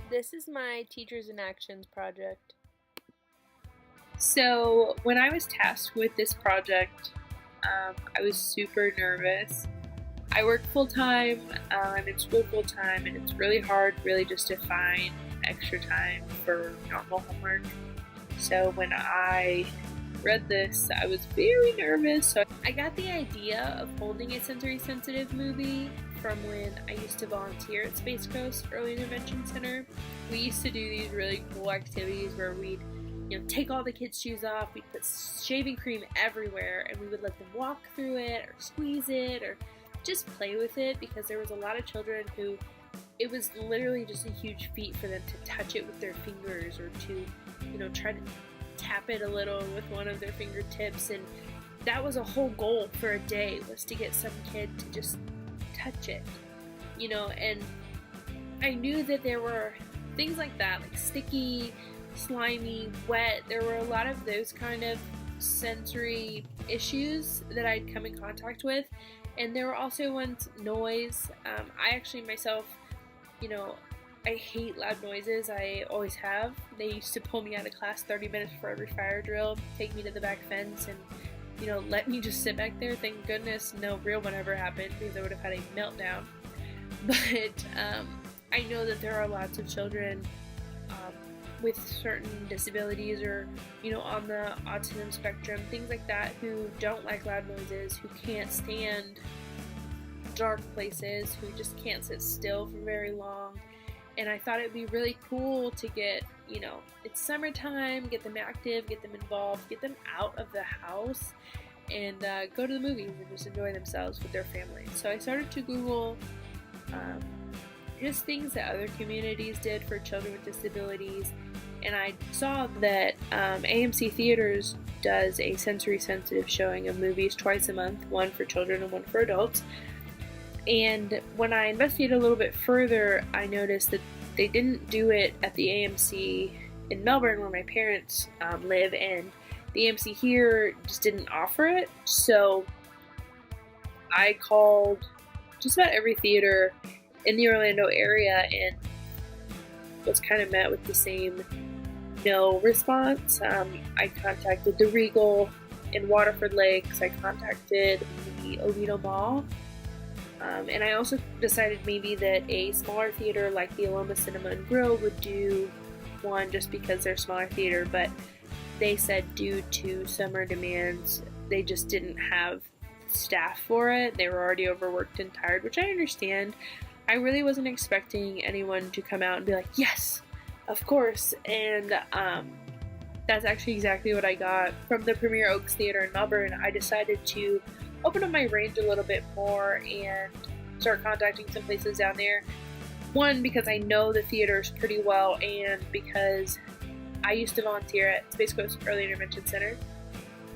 This is my Teachers in Actions project. So, when I was tasked with this project, I was super nervous. I work full time, I'm in school full time, and it's really hard, really, just to find extra time for normal homework. So, when I read this, I was very nervous. So, I got the idea of holding a sensory sensitive movie from when I used to volunteer at Space Coast Early Intervention Center. We used to do these really cool activities where we'd take all the kids' shoes off, we'd put shaving cream everywhere, and we would let them walk through it or squeeze it or just play with it, because there was a lot of children who it was literally just a huge feat for them to touch it with their fingers or to, try to tap it a little with one of their fingertips. And that was a whole goal for a day, was to get some kid to just touch it, and I knew that there were things like that, like sticky, slimy, wet. There were a lot of those kind of sensory issues that I'd come in contact with. And there were also ones, noise. I actually myself, I hate loud noises. I always have. They used to pull me out of class 30 minutes before every fire drill, take me to the back fence, and let me just sit back there. Thank goodness no real one ever happened, because I would have had a meltdown. But I know that there are lots of children with certain disabilities or, on the autism spectrum, things like that, who don't like loud noises, who can't stand dark places, who just can't sit still for very long. And I thought it'd be really cool to get, it's summertime, get them active, get them involved, get them out of the house, and go to the movies and just enjoy themselves with their families. So I started to Google just things that other communities did for children with disabilities, and I saw that AMC Theaters does a sensory sensitive showing of movies twice a month, one for children and one for adults. And when I investigated a little bit further, I noticed that they didn't do it at the AMC in Melbourne, where my parents live, and the AMC here just didn't offer it. So I called just about every theater in the Orlando area and was kind of met with the same no response. I contacted the Regal in Waterford Lakes. I contacted the Oviedo Mall. And I also decided maybe that a smaller theater like the Aloma Cinema and Grill would do one, just because they're a smaller theater, but they said due to summer demands, they just didn't have staff for it. They were already overworked and tired, which I understand. I really wasn't expecting anyone to come out and be like, yes, of course. And that's actually exactly what I got from the Premier Oaks Theater in Melbourne. I decided to open up my range a little bit more and start contacting some places down there. One, because I know the theaters pretty well, and because I used to volunteer at Space Coast Early Intervention Center,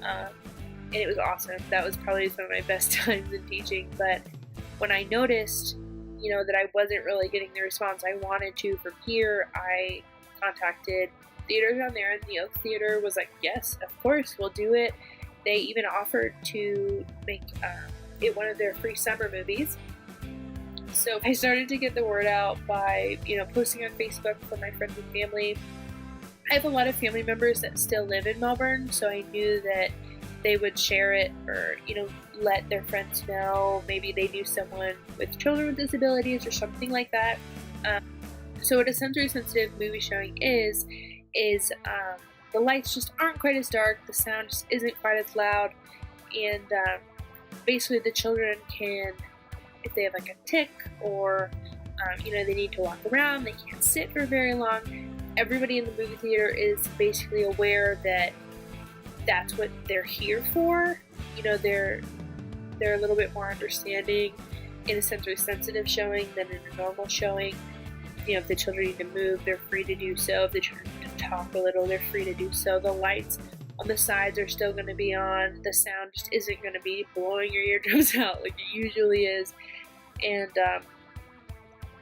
and it was awesome. That was probably some of my best times in teaching. But when I noticed, that I wasn't really getting the response I wanted to from here, I contacted theaters down there, and the Oak Theater was like, yes, of course, we'll do it. They even offered to make it one of their free summer movies. So I started to get the word out by, posting on Facebook for my friends and family. I have a lot of family members that still live in Melbourne, so I knew that they would share it or, let their friends know. Maybe they knew someone with children with disabilities or something like that. So what a sensory sensitive movie showing is the lights just aren't quite as dark, the sound just isn't quite as loud, and basically the children can, if they have like a tic or they need to walk around, they can't sit for very long, everybody in the movie theater is basically aware that that's what they're here for. They're a little bit more understanding in a sensory sensitive showing than in a normal showing. If the children need to move, they're free to do so. If the children need to talk a little, they're free to do so. The lights on the sides are still going to be on. The sound just isn't going to be blowing your eardrums out like it usually is. And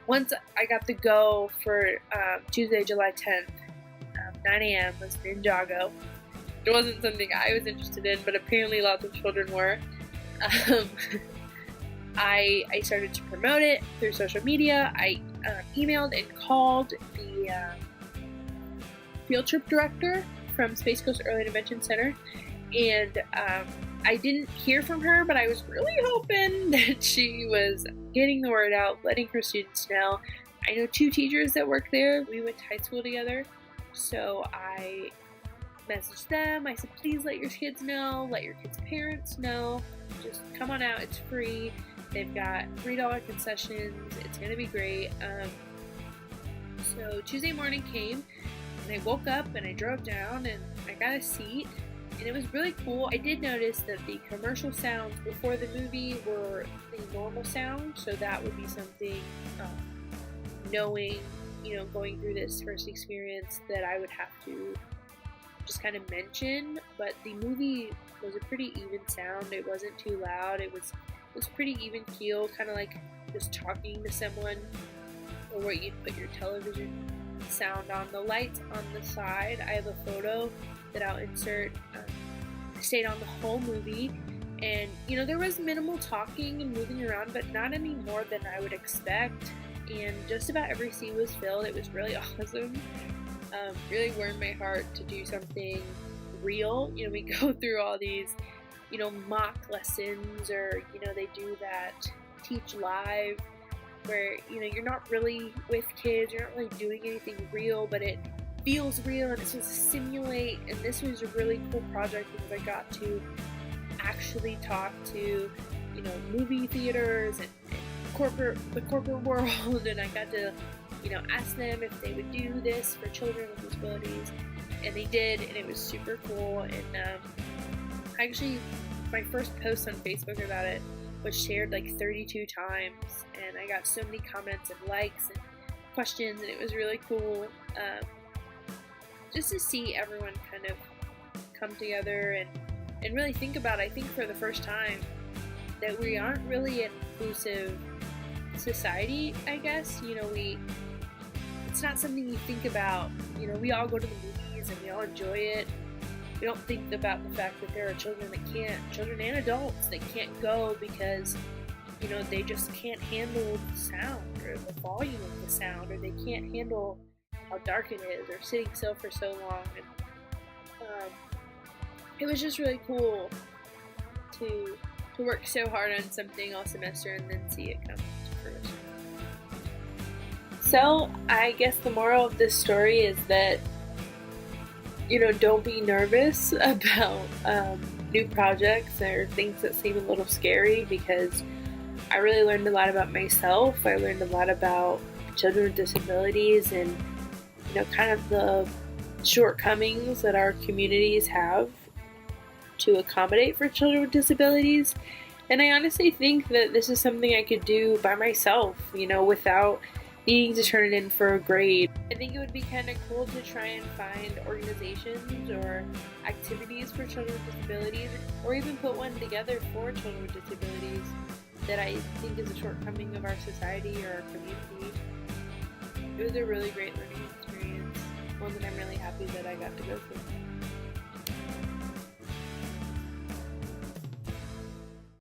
once I got the go for Tuesday, July 10th, 9 a.m. was Ninjago. It wasn't something I was interested in, but apparently lots of children were. I started to promote it through social media. I emailed and called the field trip director from Space Coast Early Intervention Center, and I didn't hear from her, but I was really hoping that she was getting the word out, letting her students know. I know 2 teachers that work there. We went to high school together, so I messaged them. I said, please let your kids know, let your kids' parents know. Just come on out, it's free. They've got $3 concessions. It's going to be great. So Tuesday morning came, and I woke up and I drove down and I got a seat, and it was really cool. I did notice that the commercial sounds before the movie were the normal sound, so that would be something, knowing, going through this first experience, that I would have to just kind of mention. But the movie was a pretty even sound. It wasn't too loud. It was pretty even keel, kind of like just talking to someone, or where you'd put your television sound on. The lights on the side, I have a photo that I'll insert, stayed on the whole movie, and there was minimal talking and moving around, but not any more than I would expect, and just about every scene was filled. It was really awesome. Really warmed my heart to do something real. We go through all these mock lessons, or they do that teach live, where you're not really with kids, you're not really doing anything real, but it feels real and it's supposed to simulate. And this was a really cool project because I got to actually talk to movie theaters and the corporate world, and I got to ask them if they would do this for children with disabilities, and they did, and it was super cool. And actually, my first post on Facebook about it was shared like 32 times, and I got so many comments and likes and questions, and it was really cool, just to see everyone kind of come together and really think about, I think for the first time, that we aren't really an inclusive society, I guess. It's not something you think about. We all go to the movies and we all enjoy it. We don't think about the fact that there are children and adults that can't go because, they just can't handle the sound or the volume of the sound, or they can't handle how dark it is, or sitting still for so long. And it was just really cool to work so hard on something all semester and then see it come to fruition. So I guess the moral of this story is that don't be nervous about new projects or things that seem a little scary, because I really learned a lot about myself. I learned a lot about children with disabilities and kind of the shortcomings that our communities have to accommodate for children with disabilities. And I honestly think that this is something I could do by myself, without needing to turn it in for a grade. I think it would be kind of cool to try and find organizations or activities for children with disabilities, or even put one together for children with disabilities that I think is a shortcoming of our society or our community. It was a really great learning experience, one that I'm really happy that I got to go through.